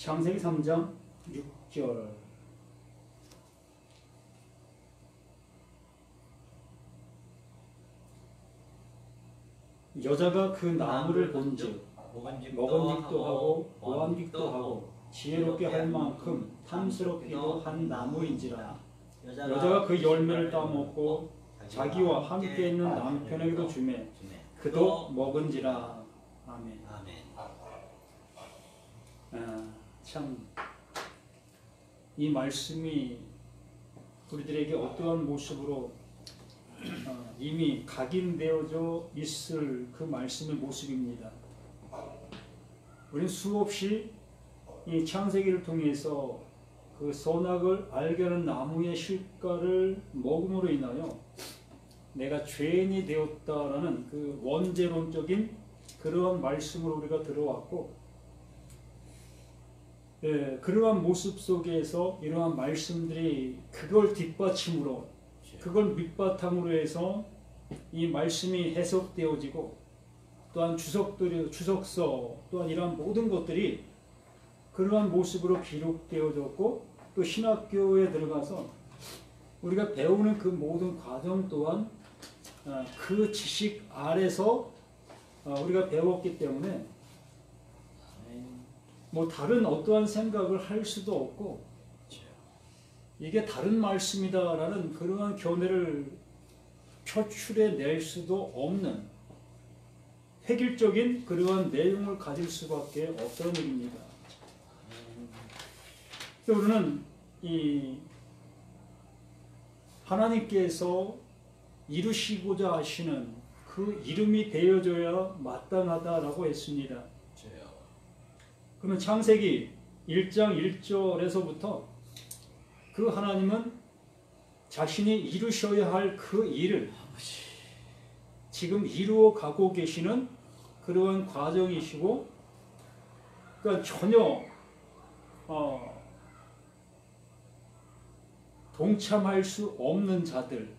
창세기 3장 6절. 여자가 그 나무를 본즉 먹은직도 하고 보암직도 하고 지혜롭게 할 만큼 탐스럽기도 한 나무인지라. 여자가 그 열매를 따먹고 자기와 함께 있는 남편에게도 주매 그도 먹은지라. 아멘. 참 이 말씀이 우리들에게 어떠한 모습으로 이미 각인되어져 있을 그 말씀의 모습입니다. 우리는 수없이 이 창세기를 통해서 그 선악을 알게 하는 나무의 실과를 먹음으로 인하여 내가 죄인이 되었다라는 그 원죄론적인 그러한 말씀을 우리가 들어왔고, 그러한 모습 속에서 이러한 말씀들이 그걸 뒷받침으로, 그걸 밑바탕으로 해서 이 말씀이 해석되어지고, 또한 주석서, 또한 이러한 모든 것들이 그러한 모습으로 기록되어졌고, 또 신학교에 들어가서 우리가 배우는 그 모든 과정 또한 그 지식 아래서 우리가 배웠기 때문에 뭐 다른 어떠한 생각을 할 수도 없고, 이게 다른 말씀이다라는 그러한 견해를 표출해 낼 수도 없는 획일적인 그러한 내용을 가질 수밖에 없다는 얘기입니다. 우리는 이 하나님께서 이루시고자 하시는 그 이름이 되어져야 마땅하다라고 했습니다. 그러면 창세기 1장 1절에서부터 그 하나님은 자신이 이루셔야 할 그 일을 지금 이루어 가고 계시는 그러한 과정이시고, 그러니까 전혀 동참할 수 없는 자들,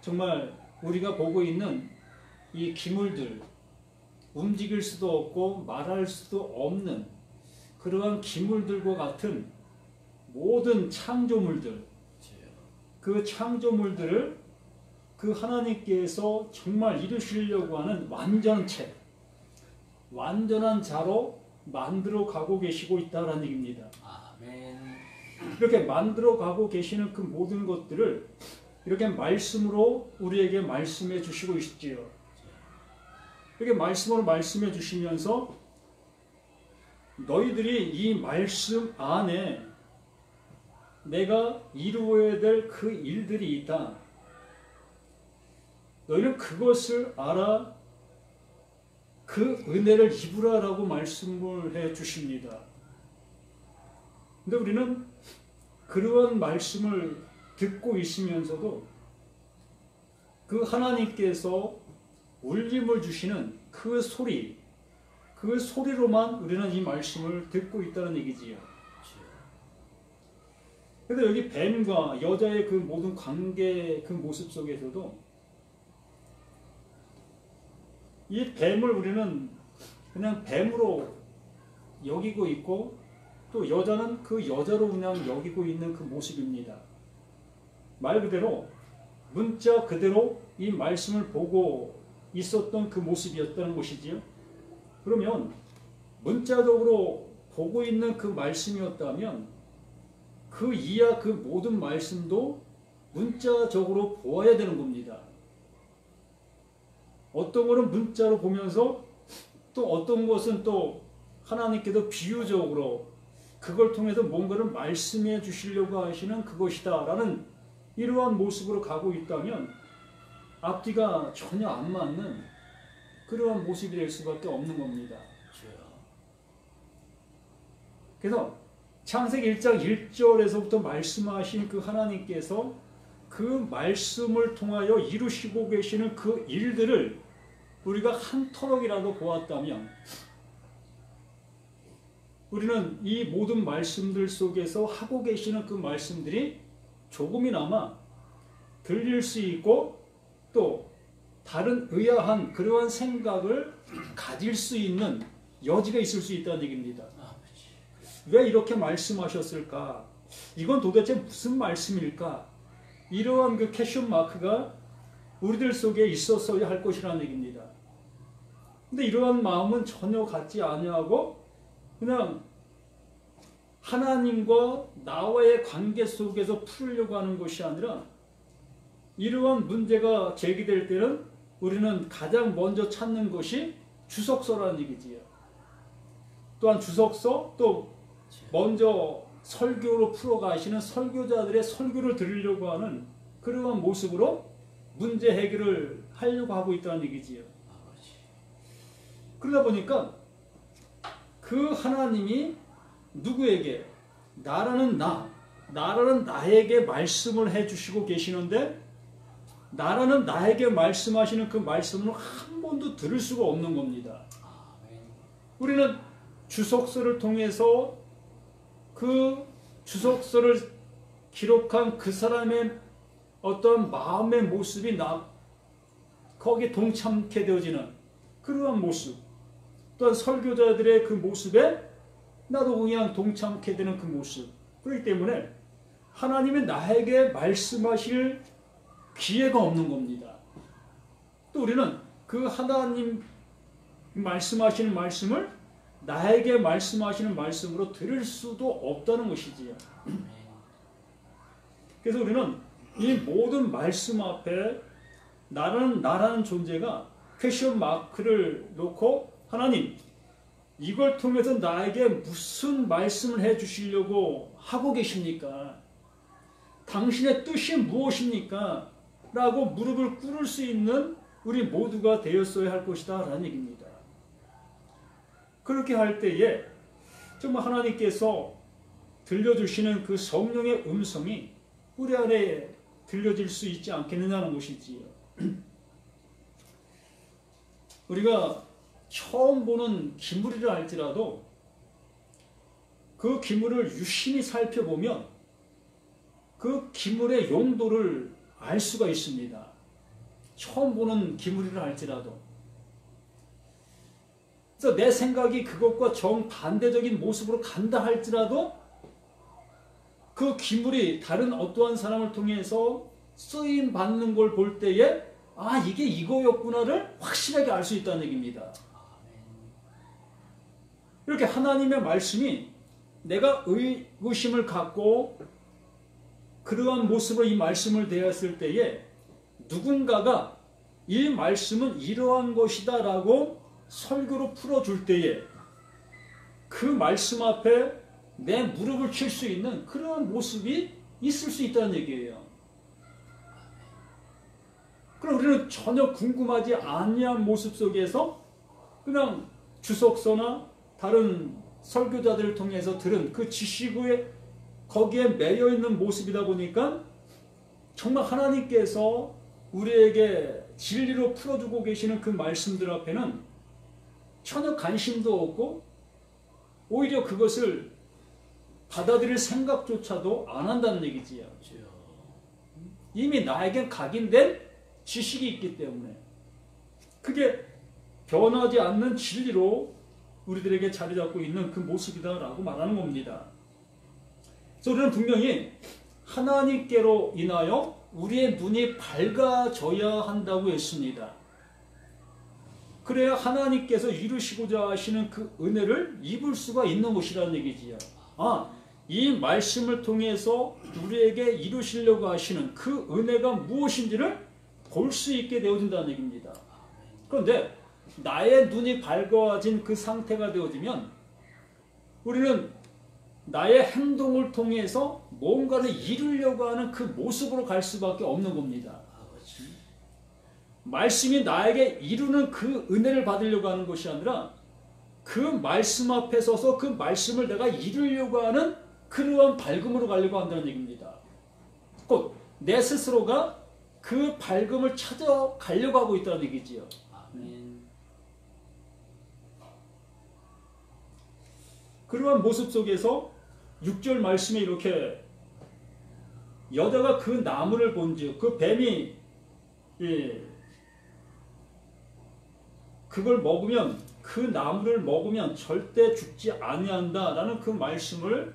정말 우리가 보고 있는 이 기물들, 움직일 수도 없고 말할 수도 없는 그러한 기물들과 같은 모든 창조물들, 그 창조물들을 그 하나님께서 정말 이루시려고 하는 완전체, 완전한 자로 만들어 가고 계시고 있다는 얘기입니다. 아멘. 이렇게 만들어 가고 계시는 그 모든 것들을 이렇게 말씀으로 우리에게 말씀해 주시고 있지요. 이렇게 말씀으로 말씀해 주시면서 너희들이 이 말씀 안에 내가 이루어야 될 그 일들이 있다. 너희는 그것을 알아 그 은혜를 입으라라고 말씀을 해 주십니다. 근데 우리는 그러한 말씀을 듣고 있으면서도 그 하나님께서 울림을 주시는 그 소리, 그 소리로만 우리는 이 말씀을 듣고 있다는 얘기지요. 그런데 여기 뱀과 여자의 그 모든 관계 그 모습 속에서도 이 뱀을 우리는 그냥 뱀으로 여기고 있고, 또 여자는 그 여자로 그냥 여기고 있는 그 모습입니다. 말 그대로 문자 그대로 이 말씀을 보고 있었던 그 모습이었다는 것이지요. 그러면 문자적으로 보고 있는 그 말씀이었다면 그 이하 그 모든 말씀도 문자적으로 보아야 되는 겁니다. 어떤 것은 문자로 보면서 또 어떤 것은 또 하나님께서 비유적으로 그걸 통해서 뭔가를 말씀해 주시려고 하시는 그것이다 라는 이러한 모습으로 가고 있다면 앞뒤가 전혀 안 맞는 그러한 모습이 될 수밖에 없는 겁니다. 그래서 창세기 1장 1절에서부터 말씀하신 그 하나님께서 그 말씀을 통하여 이루시고 계시는 그 일들을 우리가 한 터럭이라도 보았다면 우리는 이 모든 말씀들 속에서 하고 계시는 그 말씀들이 조금이나마 들릴 수 있고 또 다른 의아한 그러한 생각을 가질 수 있는 여지가 있을 수 있다는 얘기입니다. 왜 이렇게 말씀하셨을까? 이건 도대체 무슨 말씀일까? 이러한 그 퀘스천 마크가 우리들 속에 있었어야 할 것이라는 얘기입니다. 근데 이러한 마음은 전혀 갖지 아니하고 그냥 하나님과 나와의 관계 속에서 풀려고 하는 것이 아니라 이러한 문제가 제기될 때는 우리는 가장 먼저 찾는 것이 주석서라는 얘기지요. 또한 주석서, 또 먼저 설교로 풀어가시는 설교자들의 설교를 들으려고 하는 그러한 모습으로 문제 해결을 하려고 하고 있다는 얘기지요. 그러다 보니까 그 하나님이 누구에게? 나라는 나에게 말씀을 해주시고 계시는데 나라는 나에게 말씀하시는 그 말씀을 한 번도 들을 수가 없는 겁니다. 우리는 주석서를 통해서 그 주석서를 기록한 그 사람의 어떤 마음의 모습이 거기에 동참케 되어지는 그러한 모습, 또한 설교자들의 그 모습에 나도 그냥 동참케 되는 그 모습. 그렇기 때문에 하나님이 나에게 말씀하실 기회가 없는 겁니다. 또 우리는 그 하나님 말씀하시는 말씀을 나에게 말씀하시는 말씀으로 들을 수도 없다는 것이지요. 그래서 우리는 이 모든 말씀 앞에 나라는 존재가 퀘스천 마크를 놓고 하나님 이걸 통해서 나에게 무슨 말씀을 해주시려고 하고 계십니까? 당신의 뜻이 무엇입니까? 라고 무릎을 꿇을 수 있는 우리 모두가 되었어야 할 것이다 라는 얘기입니다. 그렇게 할 때에 정말 하나님께서 들려주시는 그 성령의 음성이 우리 안에 들려질 수 있지 않겠느냐는 것이지요. 우리가 처음 보는 기물이라 할지라도 그 기물을 유심히 살펴보면 그 기물의 용도를 알 수가 있습니다. 처음 보는 기물이라 할지라도. 그래서 내 생각이 그것과 정반대적인 모습으로 간다 할지라도 그 기물이 다른 어떠한 사람을 통해서 쓰임 받는 걸 볼 때에 이게 이거였구나를 확실하게 알 수 있다는 얘기입니다. 이렇게 하나님의 말씀이 내가 의구심을 갖고 그러한 모습으로 이 말씀을 대했을 때에 누군가가 이 말씀은 이러한 것이다 라고 설교로 풀어줄 때에 그 말씀 앞에 내 무릎을 칠 수 있는 그러한 모습이 있을 수 있다는 얘기예요. 그럼 우리는 전혀 궁금하지 아니한 모습 속에서 그냥 주석서나 다른 설교자들을 통해서 들은 그 지식의 거기에 매여 있는 모습이다 보니까 정말 하나님께서 우리에게 진리로 풀어주고 계시는 그 말씀들 앞에는 전혀 관심도 없고 오히려 그것을 받아들일 생각조차도 안 한다는 얘기지요. 이미 나에게 각인된 지식이 있기 때문에 그게 변하지 않는 진리로 우리들에게 자리 잡고 있는 그 모습이다라고 말하는 겁니다. 그래서 우리는 분명히 하나님께로 인하여 우리의 눈이 밝아져야 한다고 했습니다. 그래야 하나님께서 이루시고자 하시는 그 은혜를 입을 수가 있는 것이라는 얘기지요. 이 말씀을 통해서 우리에게 이루시려고 하시는 그 은혜가 무엇인지를 볼 수 있게 되어진다는 얘기입니다. 그런데 나의 눈이 밝아진 그 상태가 되어지면 우리는 나의 행동을 통해서 뭔가를 이루려고 하는 그 모습으로 갈 수밖에 없는 겁니다. 말씀이 나에게 이루는 그 은혜를 받으려고 하는 것이 아니라 그 말씀 앞에 서서 그 말씀을 내가 이루려고 하는 그러한 밝음으로 가려고 한다는 얘기입니다. 곧 내 스스로가 그 밝음을 찾아가려고 하고 있다는 얘기지요. 그러한 모습 속에서 6절 말씀에 이렇게 여자가 그 나무를 본즉 그 뱀이 그걸 먹으면 그 나무를 먹으면 절대 죽지 아니한다라는 그 말씀을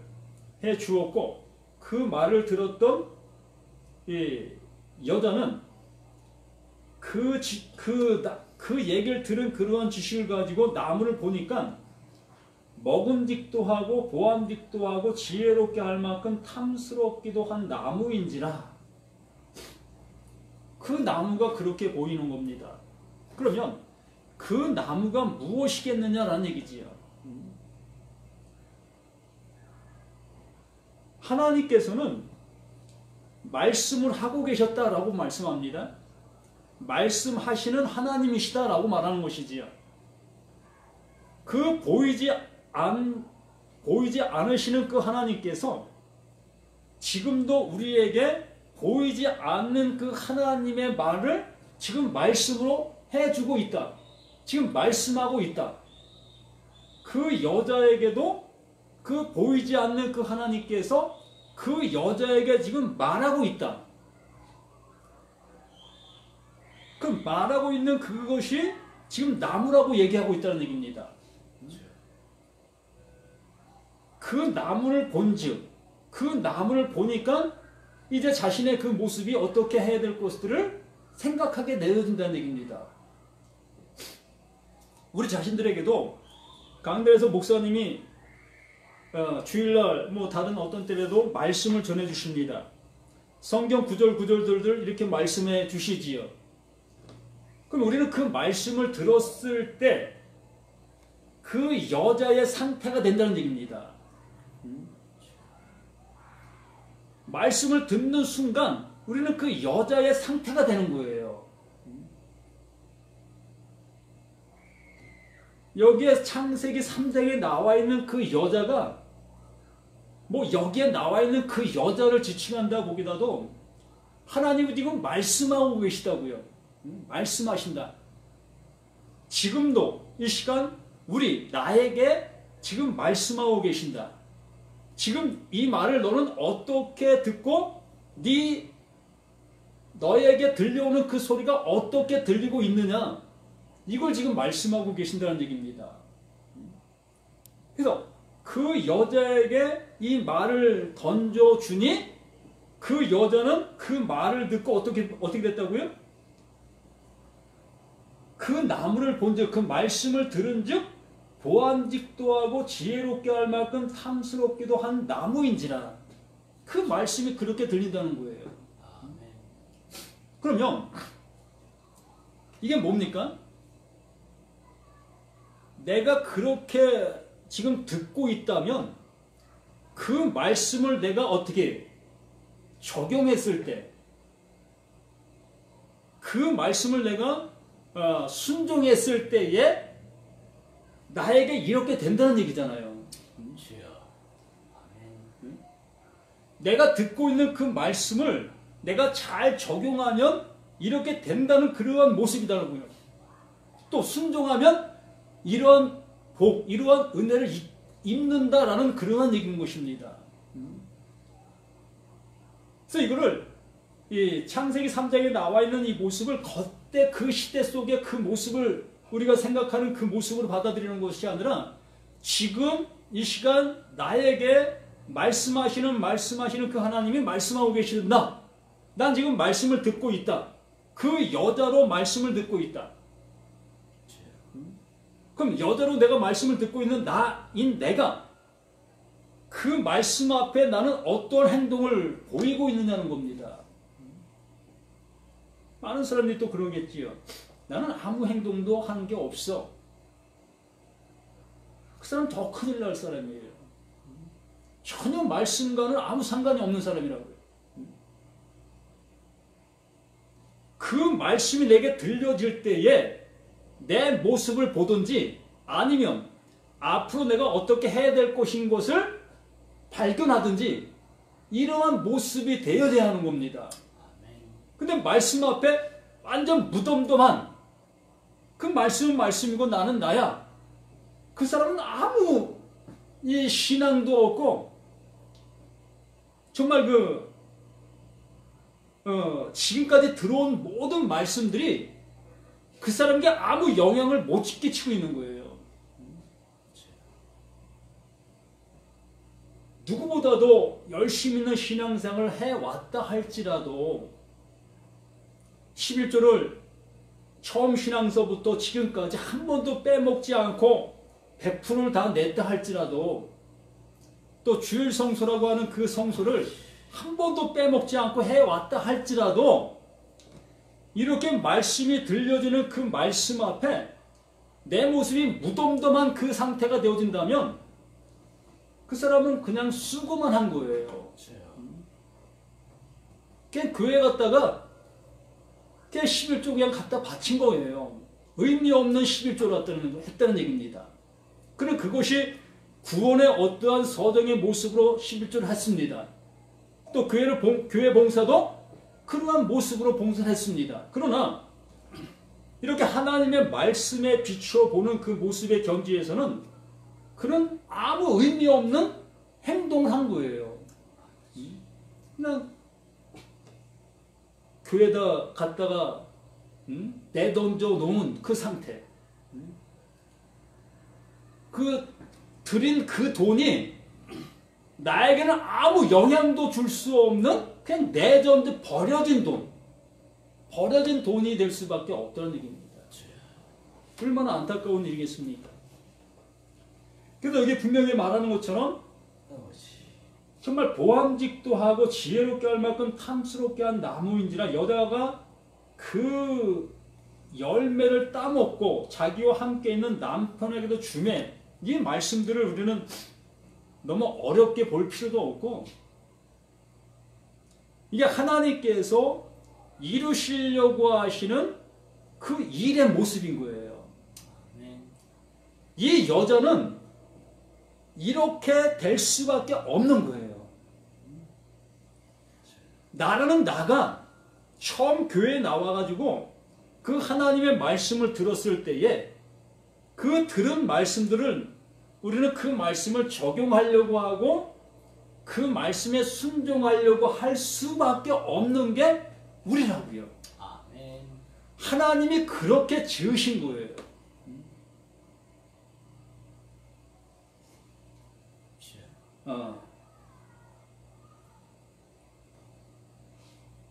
해 주었고, 그 말을 들었던 이 여자는 그 얘기를 들은 그러한 지식을 가지고 나무를 보니까 먹음직도 하고 보암직도 하고 지혜롭게 할 만큼 탐스럽기도 한 나무인지라. 그 나무가 그렇게 보이는 겁니다. 그러면 그 나무가 무엇이겠느냐라는 얘기지요. 하나님께서는 말씀을 하고 계셨다라고 말씀합니다. 말씀하시는 하나님이시다라고 말하는 것이지요. 그 보이지 않으시는 그 하나님께서 지금도 우리에게 보이지 않는 그 하나님의 말을 지금 말씀으로 해주고 있다. 지금 말씀하고 있다. 그 여자에게도 그 보이지 않는 그 하나님께서 그 여자에게 지금 말하고 있다. 그 말하고 있는 그것이 지금 나무라고 얘기하고 있다는 얘기입니다. 그 나무를 본즉, 그 나무를 보니까 이제 자신의 그 모습이 어떻게 해야 될 것들을 생각하게 내어준다는 얘기입니다. 우리 자신들에게도 강단에서 목사님이 주일날 다른 어떤 때라도 말씀을 전해 주십니다. 성경 구절들을 이렇게 말씀해 주시지요. 그럼 우리는 그 말씀을 들었을 때 그 여자의 상태가 된다는 얘기입니다. 말씀을 듣는 순간 우리는 그 여자의 상태가 되는 거예요. 여기에 창세기 3장에 나와 있는 그 여자가 여기에 나와 있는 그 여자를 지칭한다 보기라도 하나님이 지금 말씀하고 계시다고요. 말씀하신다. 지금도 이 시간 나에게 지금 말씀하고 계신다. 지금 이 말을 너는 어떻게 듣고 너에게 들려오는 그 소리가 어떻게 들리고 있느냐, 이걸 지금 말씀하고 계신다는 얘기입니다. 그래서 그 여자에게 이 말을 던져주니 그 여자는 그 말을 듣고 어떻게 됐다고요? 그 나무를 본즉, 그 말씀을 들은즉 보암직도 하고 지혜롭게 할 만큼 탐스럽기도 한 나무인지라. 그 말씀이 그렇게 들린다는 거예요. 그러면 이게 뭡니까? 내가 그렇게 지금 듣고 있다면 그 말씀을 내가 어떻게 적용했을 때, 그 말씀을 내가 순종했을 때에 나에게 이렇게 된다는 얘기잖아요. 내가 듣고 있는 그 말씀을 내가 잘 적용하면 이렇게 된다는 그러한 모습이다라고요. 또 순종하면 이러한 복, 이러한 은혜를 입는다라는 그러한 얘기인 것입니다. 그래서 이거를 이 창세기 3장에 나와 있는 이 모습을 그때 그 시대 속의 그 모습을 우리가 생각하는 그 모습으로 받아들이는 것이 아니라 지금 이 시간 나에게 말씀하시는 그 하나님이 말씀하고 계신다. 난 지금 말씀을 듣고 있다. 그 여자로 말씀을 듣고 있다. 그럼 여자로 내가 말씀을 듣고 있는 내가 그 말씀 앞에 나는 어떤 행동을 보이고 있느냐는 겁니다. 많은 사람들이 또 그러겠지요. 나는 아무 행동도 하는 게 없어. 그 사람은 더 큰일 날 사람이에요. 전혀 말씀과는 아무 상관이 없는 사람이라고요. 그 말씀이 내게 들려질 때에 내 모습을 보든지 아니면 앞으로 내가 어떻게 해야 될 것인 것을 발견하든지 이러한 모습이 되어야 하는 겁니다. 근데 말씀 앞에 완전 무덤덤한 그 말씀은 말씀이고 나는 나야. 그 사람은 아무 신앙도 없고 정말 지금까지 들어온 모든 말씀들이 그 사람에게 아무 영향을 못 끼치고 있는 거예요. 누구보다도 열심히 있는 신앙생활을 해왔다 할지라도 11조를 처음 신앙서부터 지금까지 한 번도 빼먹지 않고 100%를 다 냈다 할지라도 또 주일 성소라고 하는 그 성소를 한 번도 빼먹지 않고 해왔다 할지라도 이렇게 말씀이 들려지는 그 말씀 앞에 내 모습이 무덤덤한 그 상태가 되어진다면 그 사람은 그냥 수고만 한 거예요. 그냥 교회 갔다가 그냥 11조 그냥 갖다 바친 거예요. 의미 없는 11조를 했다는 얘기입니다. 그럼 그것이 구원의 어떠한 서정의 모습으로 11조를 했습니다. 또 교회 봉사도 그러한 모습으로 봉사를 했습니다. 그러나 이렇게 하나님의 말씀에 비추어 보는 그 모습의 경지에서는 그는 아무 의미 없는 행동을 한 거예요. 그냥 교회에다 갔다가 내던져 놓은 그 상태. 그 드린 그 돈이 나에게는 아무 영향도 줄 수 없는 그냥 내던져 버려진 돈. 버려진 돈이 될 수밖에 없다는 얘기입니다. 얼마나 안타까운 일이겠습니까? 그래서 여기 분명히 말하는 것처럼 정말 보암직도 하고 지혜롭게 할 만큼 탐스럽게 한 나무인지라 여자가 그 열매를 따먹고 자기와 함께 있는 남편에게도 주매, 이 말씀들을 우리는 너무 어렵게 볼 필요도 없고 이게 하나님께서 이루시려고 하시는 그 일의 모습인 거예요. 이 여자는 이렇게 될 수밖에 없는 거예요. 나라는 나가 처음 교회에 나와가지고 그 하나님의 말씀을 들었을 때에 그 들은 말씀들을 우리는 그 말씀을 적용하려고 하고 그 말씀에 순종하려고 할 수밖에 없는 게 우리라고요. 아멘. 하나님이 그렇게 지으신 거예요.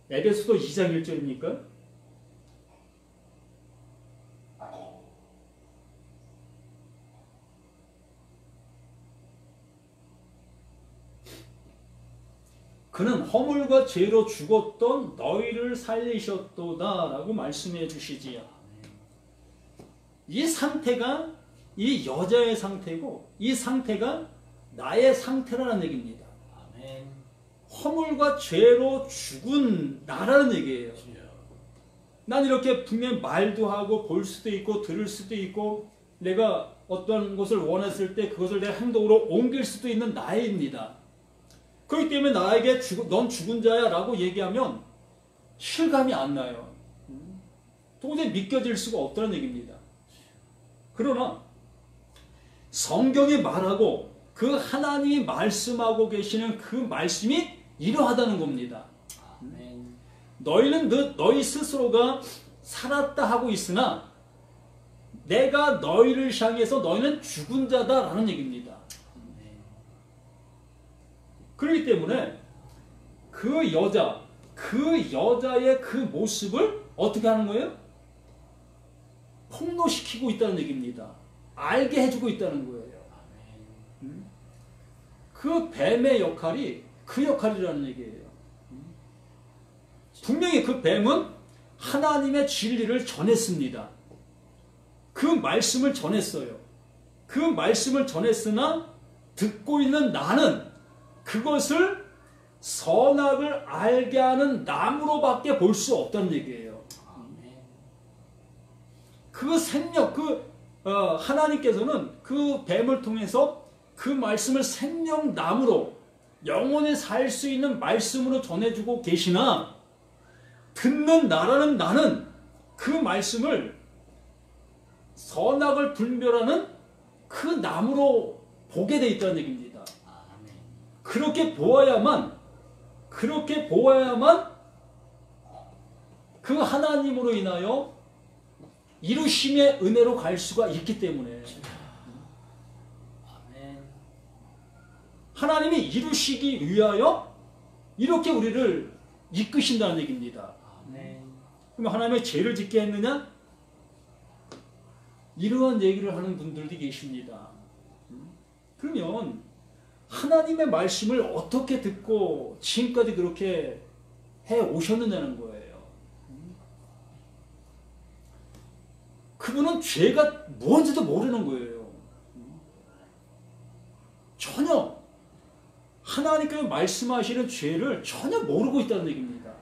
에베소서 2장 1절입니까? 그는 허물과 죄로 죽었던 너희를 살리셨도다 라고 말씀해 주시지요. 이 상태가 이 여자의 상태고 이 상태가 나의 상태라는 얘기입니다. 아멘. 허물과 죄로 죽은 나라는 얘기예요. 난 이렇게 분명 말도 하고 볼 수도 있고 들을 수도 있고 내가 어떤 것을 원했을 때 그것을 내 행동으로 옮길 수도 있는 나입니다. 그렇기 때문에 나에게 넌 죽은 자야 라고 얘기하면 실감이 안 나요. 도저히 믿겨질 수가 없다는 얘기입니다. 그러나 성경이 말하고 그 하나님이 말씀하고 계시는 그 말씀이 이러하다는 겁니다. 아멘. 너희는 너희 스스로가 살았다 하고 있으나 내가 너희를 향해서 너희는 죽은 자다라는 얘기입니다. 그렇기 때문에 그 여자의 그 모습을 어떻게 하는 거예요? 폭로시키고 있다는 얘기입니다. 알게 해주고 있다는 거예요. 그 뱀의 역할이 그 역할이라는 얘기예요. 분명히 그 뱀은 하나님의 진리를 전했습니다. 그 말씀을 전했어요. 그 말씀을 전했으나 듣고 있는 나는 그것을 선악을 알게 하는 나무로밖에 볼 수 없다는 얘기예요. 그 생명, 하나님께서는 그 뱀을 통해서 그 말씀을 생명나무로 영원히 살 수 있는 말씀으로 전해주고 계시나 듣는 나라는 나는 그 말씀을 선악을 분별하는 그 나무로 보게 돼 있다는 얘기입니다. 그렇게 보아야만 그 하나님으로 인하여 이루심의 은혜로 갈 수가 있기 때문에 하나님이 이루시기 위하여 이렇게 우리를 이끄신다는 얘기입니다. 아멘. 그럼 하나님의 죄를 짓게 했느냐? 이러한 얘기를 하는 분들도 계십니다. 그러면 하나님의 말씀을 어떻게 듣고 지금까지 그렇게 해 오셨느냐는 거예요. 그분은 죄가 뭔지도 모르는 거예요. 전혀 하나님께서 말씀하시는 죄를 전혀 모르고 있다는 얘기입니다.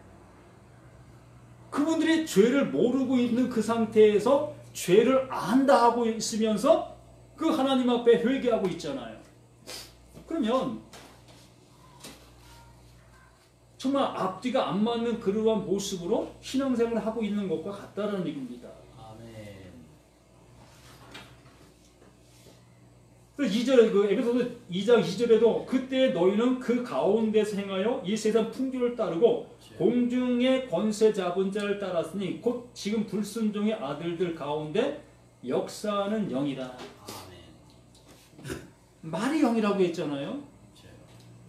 그분들이 죄를 모르고 있는 그 상태에서 죄를 안다 하고 있으면서 그 하나님 앞에 회개하고 있잖아요. 그러면 정말 앞뒤가 안 맞는 그러한 모습으로 신앙생활을 하고 있는 것과 같다는 얘기입니다. 아멘. 2절에 그 에베소서 2장 2절에도 그때 너희는 그 가운데서 행하여 이 세상 풍조를 따르고 공중의 권세 잡은 자를 따랐으니 곧 지금 불순종의 아들들 가운데 역사하는 영이다. 아멘. 말이 영이라고 했잖아요.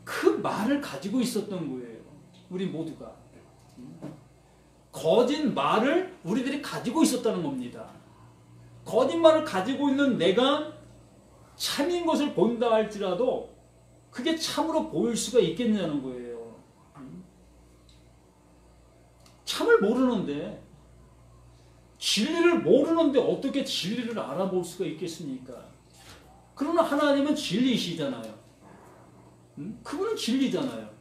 그 말을 가지고 있었던 거예요. 우리 모두가. 거짓 말을 우리들이 가지고 있었다는 겁니다. 거짓말을 가지고 있는 내가 참인 것을 본다 할지라도 그게 참으로 보일 수가 있겠냐는 거예요. 참을 모르는데, 진리를 모르는데 어떻게 진리를 알아볼 수가 있겠습니까? 그러나 하나님은 진리이시잖아요. 그분은 진리잖아요.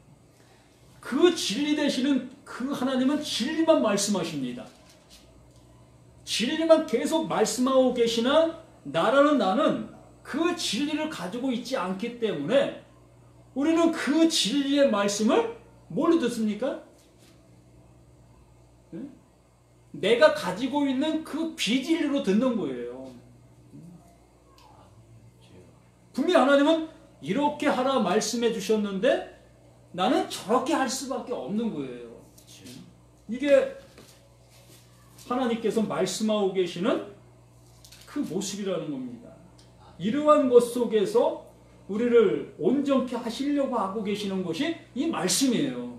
그 진리 되시는 그 하나님은 진리만 말씀하십니다. 진리만 계속 말씀하고 계시나 나라는 나는 그 진리를 가지고 있지 않기 때문에 우리는 그 진리의 말씀을 뭘로 듣습니까? 내가 가지고 있는 그 비진리로 듣는 거예요. 분명히 하나님은 이렇게 하라 말씀해 주셨는데 나는 저렇게 할 수밖에 없는 거예요. 이게 하나님께서 말씀하고 계시는 그 모습이라는 겁니다. 이러한 것 속에서 우리를 온전케 하시려고 하고 계시는 것이 이 말씀이에요.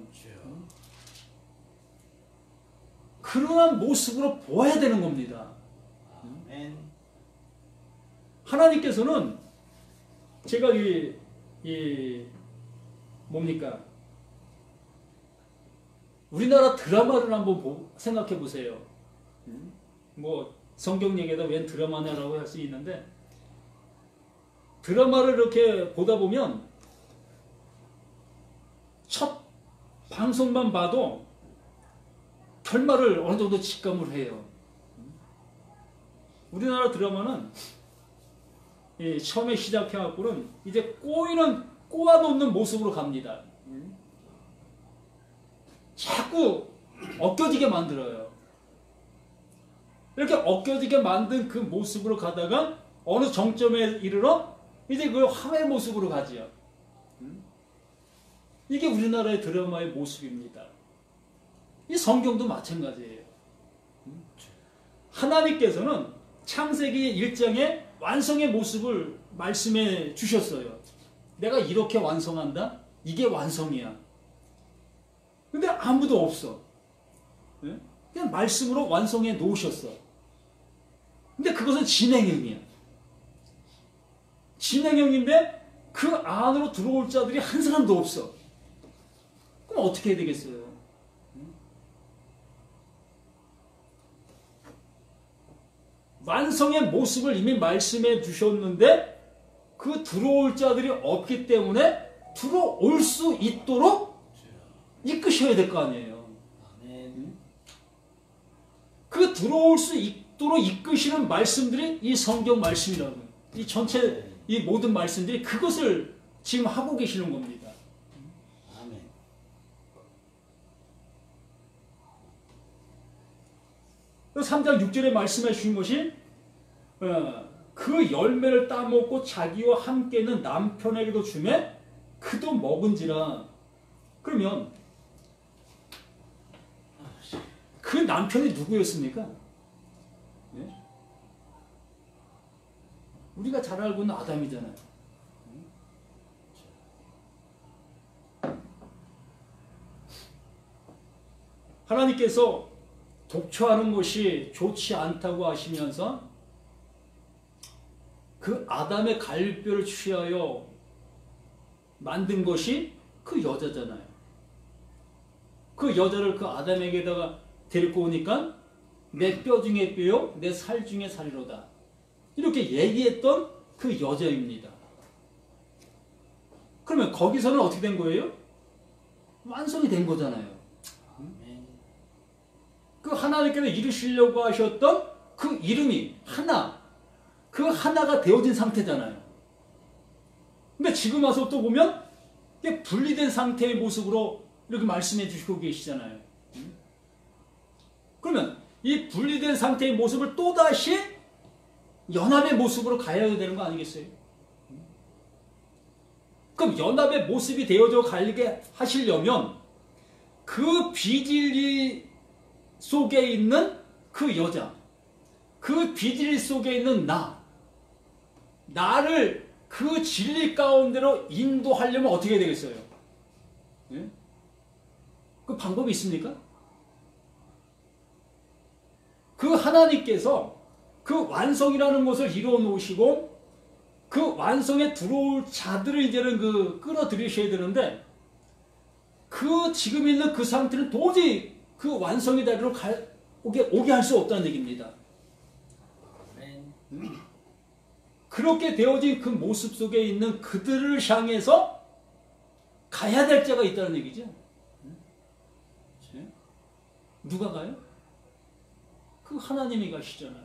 그러한 모습으로 보아야 되는 겁니다. 아멘. 하나님께서는 제가 뭡니까? 우리나라 드라마를 한번 생각해 보세요. 뭐 성경 얘기에다 웬 드라마냐라고 할 수 있는데 드라마를 이렇게 보다 보면 첫 방송만 봐도 결말을 어느 정도 직감을 해요. 우리나라 드라마는 처음에 시작해갖고는 이제 꼬아놓는 모습으로 갑니다. 자꾸 엉겨지게 만들어요. 이렇게 엉겨지게 만든 그 모습으로 가다가 어느 정점에 이르러 이제 그 화해 모습으로 가지요. 이게 우리나라의 드라마의 모습입니다. 이 성경도 마찬가지예요. 하나님께서는 창세기 1장에 완성의 모습을 말씀해 주셨어요. 내가 이렇게 완성한다? 이게 완성이야. 근데 아무도 없어. 그냥 말씀으로 완성해 놓으셨어. 근데 그것은 진행형이야. 진행형인데 그 안으로 들어올 자들이 한 사람도 없어. 그럼 어떻게 해야 되겠어요? 완성의 모습을 이미 말씀해 주셨는데 그 들어올 자들이 없기 때문에 들어올 수 있도록 이끄셔야 될 거 아니에요. 그 들어올 수 있도록 이끄시는 말씀들이 이 성경 말씀이라고. 이 전체 이 모든 말씀들이 그것을 지금 하고 계시는 겁니다. 3장 6절에 말씀해 주신 것이 그 열매를 따먹고 자기와 함께 있는 남편에게도 주매 그도 먹은지라. 그러면 그 남편이 누구였습니까? 네? 우리가 잘 알고 있는 아담이잖아요. 하나님께서 독초하는 것이 좋지 않다고 하시면서 그 아담의 갈비뼈를 취하여 만든 것이 그 여자잖아요. 그 여자를 그 아담에게다가 데리고 오니까 내 뼈 중에 뼈요, 내 살 중에 살이로다. 이렇게 얘기했던 그 여자입니다. 그러면 거기서는 어떻게 된 거예요? 완성이 된 거잖아요. 아멘. 그 하나님께서 이루시려고 하셨던 그 이름이 하나, 그 하나가 되어진 상태잖아요. 근데 지금 와서 또 보면 이게 분리된 상태의 모습으로 이렇게 말씀해 주시고 계시잖아요. 그러면 이 분리된 상태의 모습을 또다시 연합의 모습으로 가야 되는 거 아니겠어요? 그럼 연합의 모습이 되어져 가게 하시려면 그 비진리 속에 있는 그 여자, 그 비진리 속에 있는 나를 그 진리 가운데로 인도하려면 어떻게 되겠어요? 예? 그 방법이 있습니까? 그 하나님께서 그 완성이라는 것을 이루어 놓으시고 그 완성에 들어올 자들을 이제는 끌어들이셔야 되는데 그 지금 있는 그 상태는 도저히 그 완성의 자리로 오게 할 수 없다는 얘기입니다. 아멘. 그렇게 되어진 그 모습 속에 있는 그들을 향해서 가야 될 자가 있다는 얘기죠. 누가 가요? 그 하나님이 가시잖아요.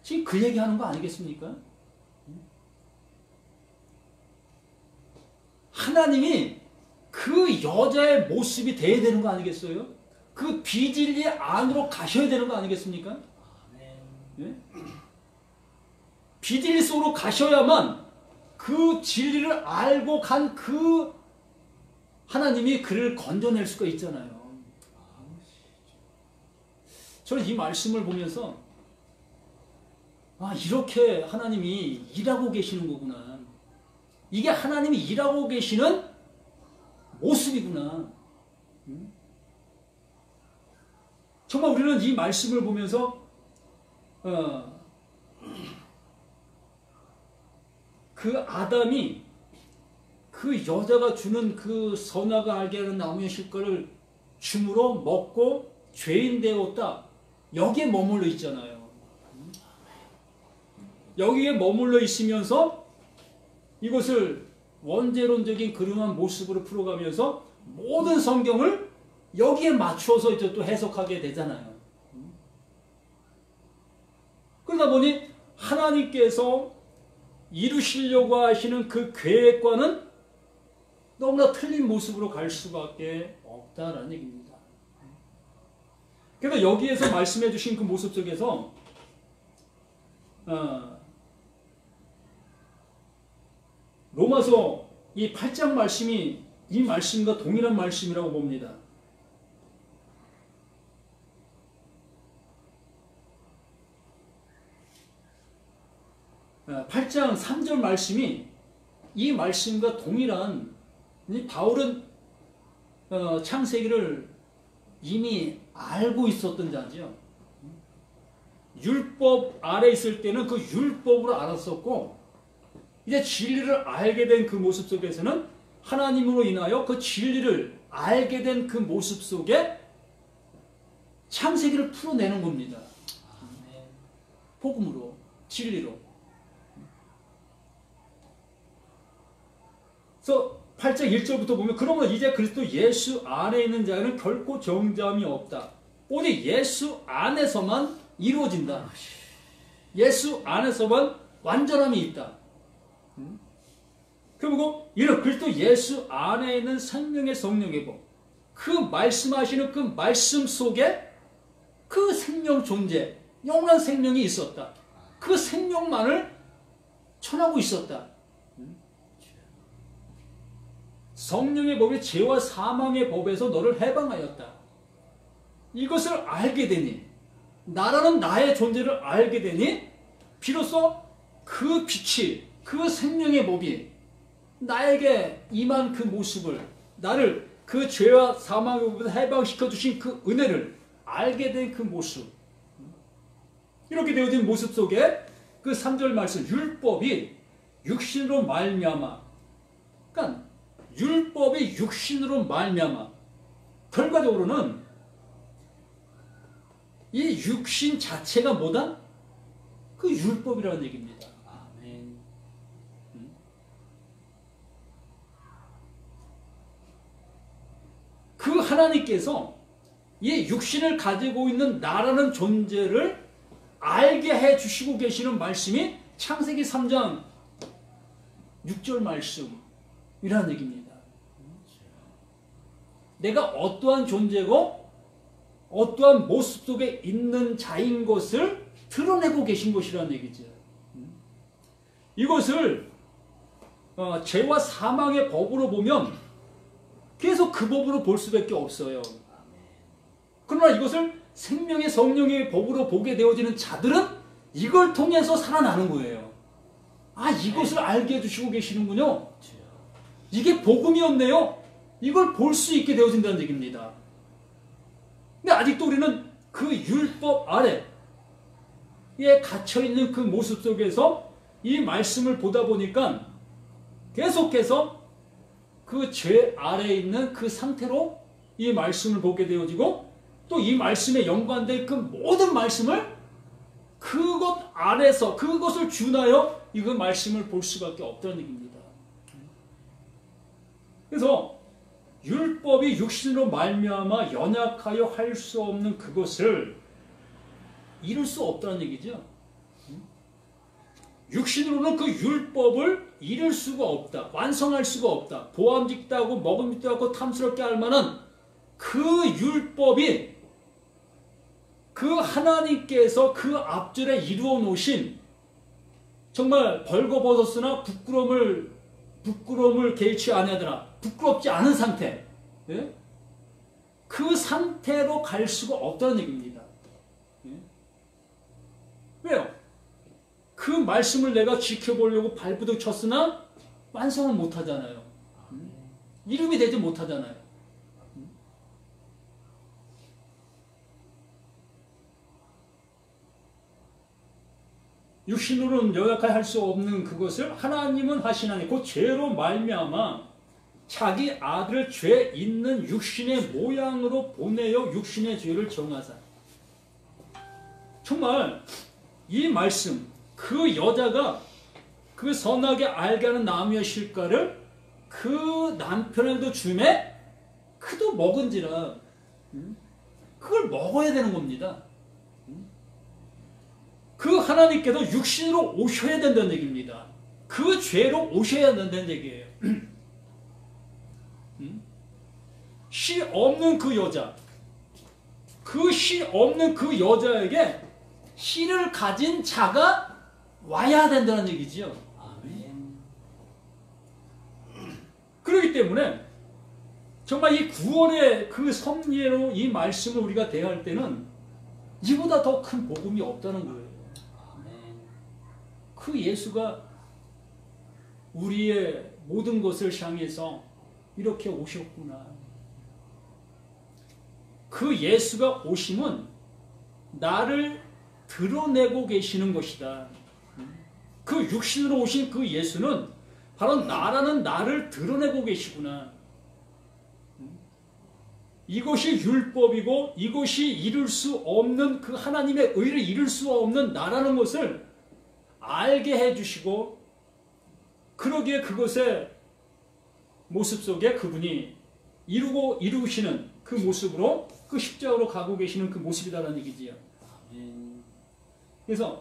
지금 그 얘기하는 거 아니겠습니까? 하나님이 그 여자의 모습이 돼야 되는 거 아니겠어요? 그 비진리 안으로 가셔야 되는 거 아니겠습니까? 예? 비진리 속으로 가셔야만 그 진리를 알고 간 그 하나님이 그를 건져낼 수가 있잖아요. 저는 이 말씀을 보면서 이렇게 하나님이 일하고 계시는 거구나. 이게 하나님이 일하고 계시는 모습이구나. 정말 우리는 이 말씀을 보면서 그 아담이 그 여자가 주는 그 선악을 알게 하는 나무의 실과를 줌으로 먹고 죄인 되었다. 여기에 머물러 있잖아요. 여기에 머물러 있으면서 이것을 원죄론적인 그러한 모습으로 풀어가면서 모든 성경을 여기에 맞춰서 이제 또 해석하게 되잖아요. 그러다 보니 하나님께서 이루시려고 하시는 그 계획과는 너무나 틀린 모습으로 갈 수밖에 없다라는 얘기입니다. 그래서 여기에서 말씀해 주신 그 모습 속에서 로마서 이 8장 말씀이 이 말씀과 동일한 말씀이라고 봅니다. 8장 3절 말씀이 이 말씀과 동일한 바울은 창세기를 이미 알고 있었던 자죠. 율법 아래 있을 때는 그 율법으로 알았었고 이제 진리를 알게 된 그 모습 속에서는 하나님으로 인하여 그 진리를 알게 된 그 모습 속에 창세기를 풀어내는 겁니다. 복음으로, 진리로. 그래서 8장 1절부터 보면 그러면 이제 그리스도 예수 안에 있는 자는 결코 정죄함이 없다. 오직 예수 안에서만 이루어진다. 예수 안에서만 완전함이 있다. 그리고 이런 그리스도 예수 안에 있는 생명의 성령의 법, 그 말씀하시는 그 말씀 속에 그 생명 존재, 영원한 생명이 있었다. 그 생명만을 전하고 있었다. 성령의 법이 죄와 사망의 법에서 너를 해방하였다. 이것을 알게 되니, 나라는 나의 존재를 알게 되니 비로소 그 빛이, 그 생명의 법이 나에게 임한 그 모습을, 나를 그 죄와 사망의 법에서 해방시켜 주신 그 은혜를 알게 된 그 모습, 이렇게 되어진 모습 속에 그 3절 말씀, 율법이 육신으로 말미암아, 그러니까 율법이 육신으로 말미암아, 결과적으로는 이 육신 자체가 뭐다? 그 율법이라는 얘기입니다. 아멘. 그 하나님께서 이 육신을 가지고 있는 나라는 존재를 알게 해주시고 계시는 말씀이 창세기 3장 6절 말씀이라는 얘기입니다. 내가 어떠한 존재고 어떠한 모습 속에 있는 자인 것을 드러내고 계신 것이라는 얘기죠. 이것을 죄와 사망의 법으로 보면 계속 그 법으로 볼 수밖에 없어요. 그러나 이것을 생명의 성령의 법으로 보게 되어지는 자들은 이걸 통해서 살아나는 거예요. 아, 이것을 알게 해주시고 계시는군요. 이게 복음이었네요. 이걸 볼 수 있게 되어진다는 얘기입니다. 근데 아직도 우리는 그 율법 아래에 갇혀있는 그 모습 속에서 이 말씀을 보다 보니까 계속해서 그 죄 아래에 있는 그 상태로 이 말씀을 보게 되어지고, 또 이 말씀에 연관된 그 모든 말씀을 그것 안에서 그것을 준하여 이 그 말씀을 볼 수밖에 없다는 얘기입니다. 그래서 율법이 육신으로 말미암아 연약하여 할 수 없는 그것을 이룰 수 없다는 얘기죠. 육신으로는 그 율법을 이룰 수가 없다. 완성할 수가 없다. 보암직다고 먹음직다고 탐스럽게 할 만한 그 율법이 그 하나님께서 그 앞줄에 이루어 놓으신, 정말 벌거벗었으나 부끄러움을 개의치 아니하더라. 부끄럽지 않은 상태. 예? 그 상태로 갈 수가 없다는 얘기입니다. 예? 왜요? 그 말씀을 내가 지켜보려고 발부둥 쳤으나 완성을 못하잖아요. 이름이 되지 못하잖아요. 육신으로는 연약하게 할 수 없는 그것을 하나님은 하시나니 곧 죄로 말미암아 자기 아들을 죄 있는 육신의 모양으로 보내어 육신의 죄를 정하사. 정말 이 말씀, 그 여자가 그 선하게 알게 하는 나무의 실과를 그 남편에도 주매 그도 먹은지라 그걸 먹어야 되는 겁니다. 그 하나님께서 육신으로 오셔야 된다는 얘기입니다. 그 죄로 오셔야 된다는 얘기예요. 씨 없는 그 여자, 그 씨 없는 그 여자에게 씨를 가진 자가 와야 된다는 얘기지요. 아멘. 그렇기 때문에 정말 이 구원의 그 섭리로 이 말씀을 우리가 대할 때는 이보다 더 큰 복음이 없다는 거예요. 그 예수가 우리의 모든 것을 향해서 이렇게 오셨구나. 그 예수가 오심은 나를 드러내고 계시는 것이다. 그 육신으로 오신 그 예수는 바로 나라는 나를 드러내고 계시구나. 이것이 율법이고 이것이 이룰 수 없는 그 하나님의 의를 이룰 수 없는 나라는 것을 알게 해주시고, 그러기에 그것의 모습 속에 그분이 이루시는 그 모습으로 그 십자가로 가고 계시는 그 모습이다라는 얘기지요. 그래서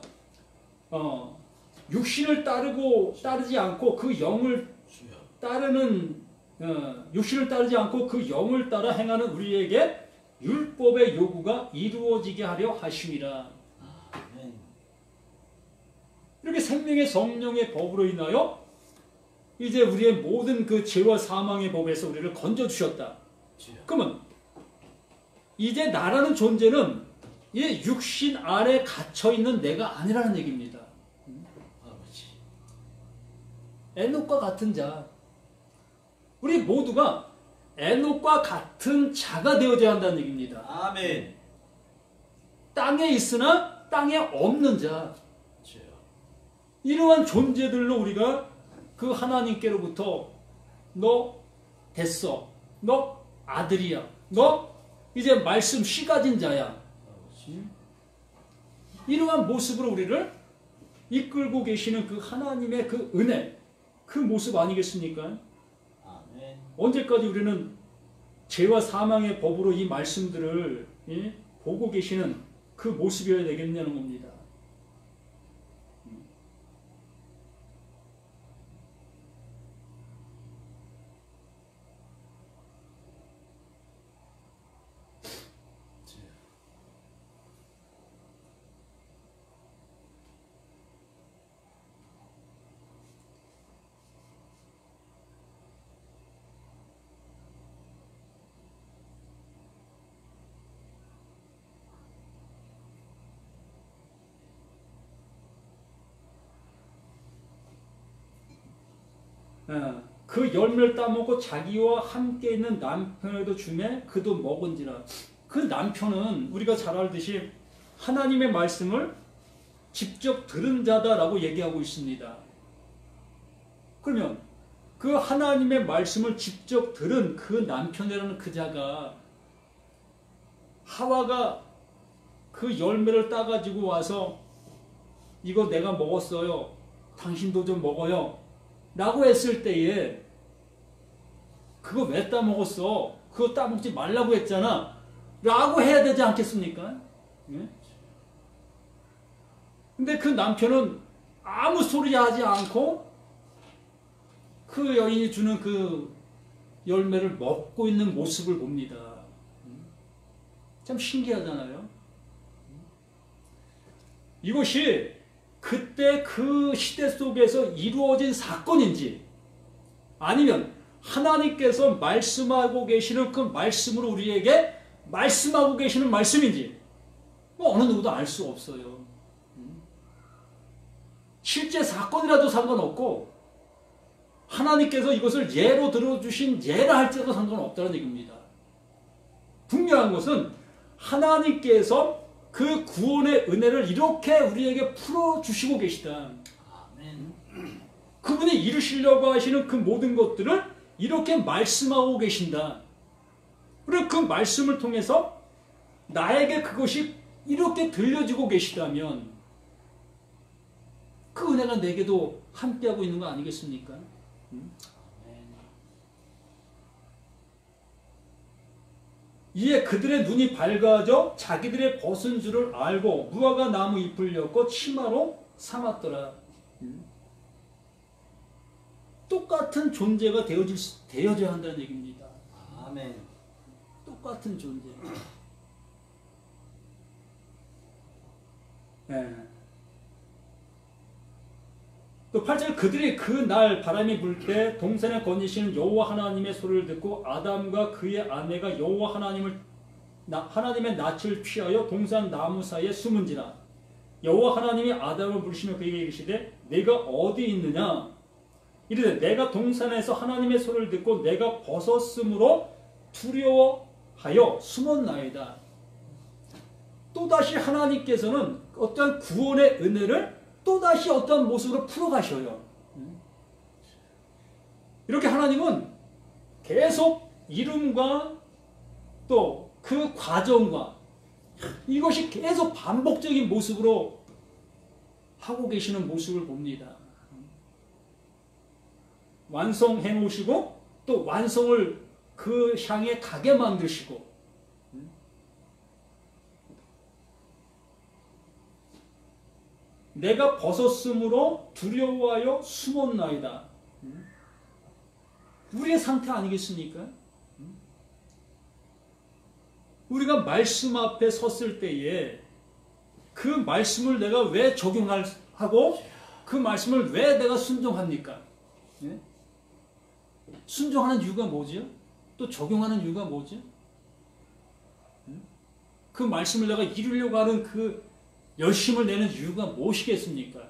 육신을 따르지 않고 그 영을 따르는 육신을 따르지 않고 그 영을 따라 행하는 우리에게 율법의 요구가 이루어지게 하려 하심이라. 이렇게 생명의 성령의 법으로 인하여 이제 우리의 모든 그 죄와 사망의 법에서 우리를 건져주셨다. 그러면 이제 나라는 존재는 이 육신 안에 갇혀있는 내가 아니라는 얘기입니다. 에녹과 같은 자, 우리 모두가 에녹과 같은 자가 되어져야 한다는 얘기입니다. 아멘. 땅에 있으나 땅에 없는 자. 그렇죠. 이러한 존재들로 우리가 그 하나님께로부터 너 됐어. 너 아들이야. 너 이제 말씀 씨 가진 자야. 이러한 모습으로 우리를 이끌고 계시는 그 하나님의 그 은혜, 그 모습 아니겠습니까? 아멘. 언제까지 우리는 죄와 사망의 법으로 이 말씀들을 보고 계시는 그 모습이어야 되겠냐는 겁니다. 그 열매를 따먹고 자기와 함께 있는 남편에도 주매 그도 먹은지라. 그 남편은 우리가 잘 알듯이 하나님의 말씀을 직접 들은 자다라고 얘기하고 있습니다. 그러면 그 하나님의 말씀을 직접 들은 그 남편이라는 그 자가 하와가 그 열매를 따가지고 와서 이거 내가 먹었어요. 당신도 좀 먹어요. 라고 했을 때에 그거 왜 따먹었어? 그거 따먹지 말라고 했잖아. 라고 해야 되지 않겠습니까? 예? 근데 그 남편은 아무 소리 하지 않고 그 여인이 주는 그 열매를 먹고 있는 모습을 봅니다. 참 신기하잖아요. 이것이 그때 그 시대 속에서 이루어진 사건인지 아니면 하나님께서 말씀하고 계시는 그 말씀으로 우리에게 말씀하고 계시는 말씀인지 어느 누구도 알 수 없어요. 실제 사건이라도 상관없고 하나님께서 이것을 예로 들어주신 예라 할지라도 상관없다는 얘기입니다. 분명한 것은 하나님께서 그 구원의 은혜를 이렇게 우리에게 풀어주시고 계시다. 아멘. 그분이 이루시려고 하시는 그 모든 것들을 이렇게 말씀하고 계신다. 그리고 그 말씀을 통해서 나에게 그것이 이렇게 들려지고 계시다면 그 은혜가 내게도 함께하고 있는 거 아니겠습니까? 이에 그들의 눈이 밝아져 자기들의 벗은 줄을 알고 무화과 나무 잎을 엮고 치마로 삼았더라. 똑같은 존재가 되어져야 한다는 얘기입니다. 아멘. 똑같은 존재. 네. 또 8절 그들이 그 날 바람이 불 때 동산에 거니시는 여호와 하나님의 소리를 듣고 아담과 그의 아내가 여호와 하나님의 낯을 피하여 동산 나무 사이에 숨은지라. 여호와 하나님이 아담을 부르시며 그에게 이르시되 내가 어디 있느냐 이르되 내가 동산에서 하나님의 소리를 듣고 내가 벗었으므로 두려워하여 숨었나이다. 또다시 하나님께서는 어떤 구원의 은혜를 또다시 어떤 모습으로 풀어가셔요. 이렇게 하나님은 계속 이름과 또 그 과정과 이것이 계속 반복적인 모습으로 하고 계시는 모습을 봅니다. 완성해 놓으시고 또 완성을 그 향에 가게 만드시고 내가 벗었으므로 두려워하여 숨었나이다. 우리의 상태 아니겠습니까? 우리가 말씀 앞에 섰을 때에 그 말씀을 내가 왜 적용하고 그 말씀을 왜 내가 순종합니까? 예? 순종하는 이유가 뭐죠? 또 적용하는 이유가 뭐죠? 그 말씀을 내가 이루려고 하는 그 열심을 내는 이유가 무엇이겠습니까?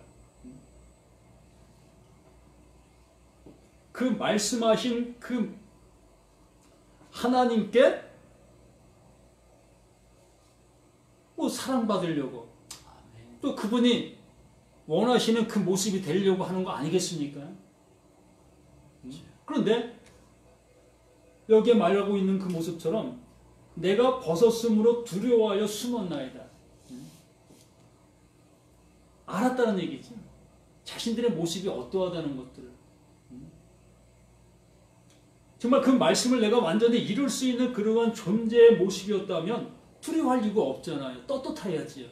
그 말씀하신 그 하나님께 뭐 사랑받으려고 아멘. 또 그분이 원하시는 그 모습이 되려고 하는 거 아니겠습니까? 그런데 여기에 말하고 있는 그 모습처럼 내가 벗었으므로 두려워하여 숨었나이다. 알았다는 얘기죠. 자신들의 모습이 어떠하다는 것들을. 정말 그 말씀을 내가 완전히 이룰 수 있는 그러한 존재의 모습이었다면 두려워할 이유가 없잖아요. 떳떳해야지요.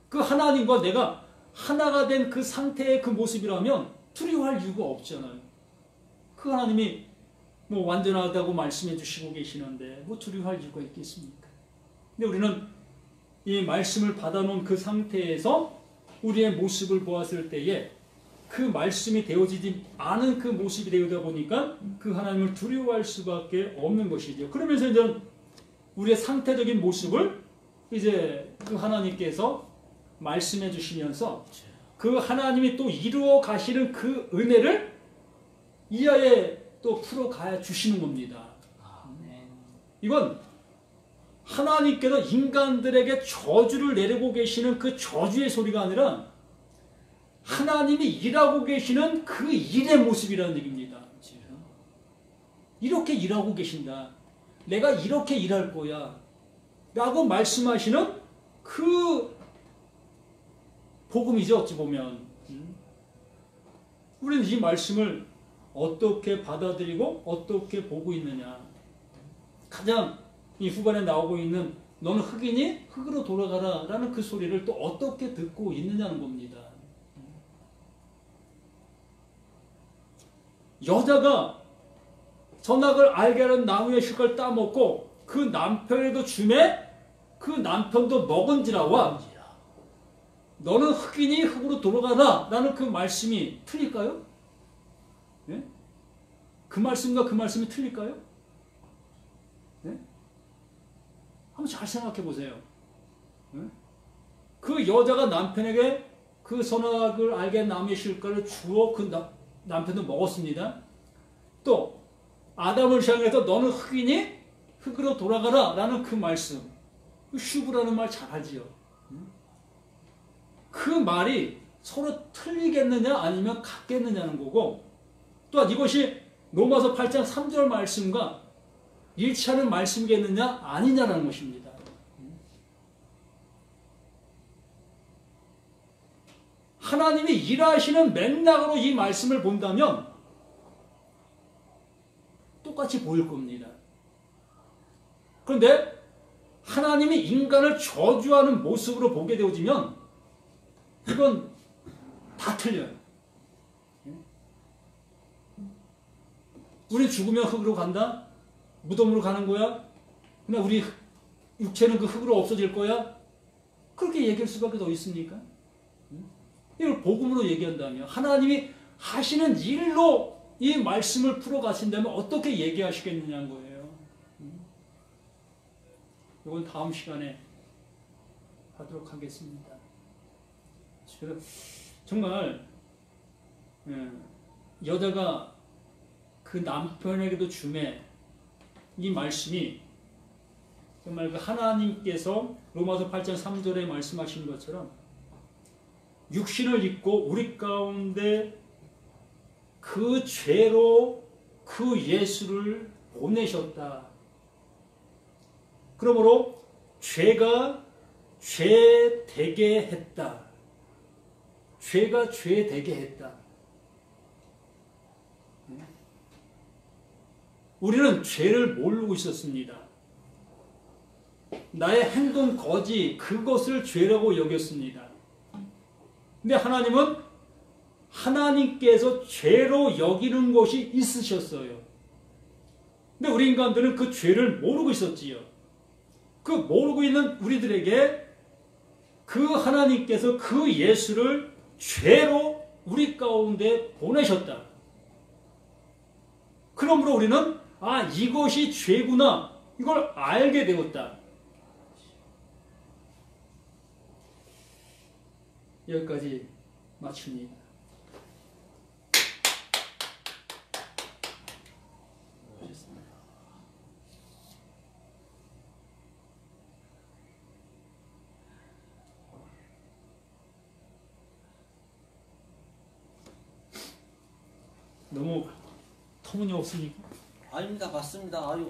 그 하나님과 내가 하나가 된 그 상태의 그 모습이라면 두려워할 이유가 없잖아요. 그 하나님이 뭐 완전하다고 말씀해 주시고 계시는데 뭐 두려워할 이유가 있겠습니까? 근데 우리는 이 말씀을 받아놓은 그 상태에서 우리의 모습을 보았을 때에 그 말씀이 되어지지 않은 그 모습이 되어다 보니까 그 하나님을 두려워할 수밖에 없는 것이죠. 그러면서 이제 우리의 상태적인 모습을 이제 그 하나님께서 말씀해 주시면서 그 하나님이 또 이루어 가시는 그 은혜를 이하에 또 풀어가 주시는 겁니다. 아멘. 이건 하나님께서 인간들에게 저주를 내리고 계시는 그 저주의 소리가 아니라 하나님이 일하고 계시는 그 일의 모습이라는 얘기입니다. 이렇게 일하고 계신다. 내가 이렇게 일할 거야. 라고 말씀하시는 그 복음이죠. 어찌 보면. 우리는 이 말씀을 어떻게 받아들이고 어떻게 보고 있느냐. 가장 이 후반에 나오고 있는 너는 흙이니 흙으로 돌아가라 라는 그 소리를 또 어떻게 듣고 있느냐는 겁니다. 여자가 선악을 알게 하는 나무의 실과를 따먹고 그 남편에도 주매 그 남편도 먹은지라와 너는 흙이니 흙으로 돌아가라 라는 그 말씀이 틀릴까요? 네? 그 말씀과 그 말씀이 틀릴까요? 네? 한번 잘 생각해 보세요. 네? 그 여자가 남편에게 그 선악을 알게 한 나무의 실과를 주어 그 남편도 먹었습니다. 또 아담을 향해서 너는 흙이니 흙으로 돌아가라 라는 그 말씀, 슈브라는 말 잘 알지요. 그 말이 서로 틀리겠느냐 아니면 같겠느냐는 거고, 또한 이것이 로마서 8장 3절 말씀과 일치하는 말씀이겠느냐 아니냐라는 것입니다. 하나님이 일하시는 맥락으로 이 말씀을 본다면 똑같이 보일 겁니다. 그런데 하나님이 인간을 저주하는 모습으로 보게 되어지면 이건 다 틀려요. 우리 죽으면 흙으로 간다? 무덤으로 가는 거야? 그냥 우리 육체는 그 흙으로 없어질 거야? 그렇게 얘기할 수밖에 더 있습니까? 이걸 복음으로 얘기한다면 하나님이 하시는 일로 이 말씀을 풀어가신다면 어떻게 얘기하시겠느냐는 거예요. 이건 다음 시간에 하도록 하겠습니다. 그래서 정말 여자가 그 남편에게도 주매 이 말씀이 정말 그 하나님께서 로마서 8장 3절에 말씀하신 것처럼 육신을 입고 우리 가운데 그 죄로 그 예수를 보내셨다. 그러므로 죄가 죄 되게 했다. 죄가 죄 되게 했다. 우리는 죄를 모르고 있었습니다. 나의 행동 거지 그것을 죄라고 여겼습니다. 근데 하나님은 하나님께서 죄로 여기는 것이 있으셨어요. 근데 우리 인간들은 그 죄를 모르고 있었지요. 그 모르고 있는 우리들에게 그 하나님께서 그 예수를 죄로 우리 가운데 보내셨다. 그러므로 우리는 이것이 죄구나 이걸 알게 되었다. 여기까지 마칩니다. 수고하셨습니다. 너무 터무니없으니까. 아닙니다. 맞습니다. 아유,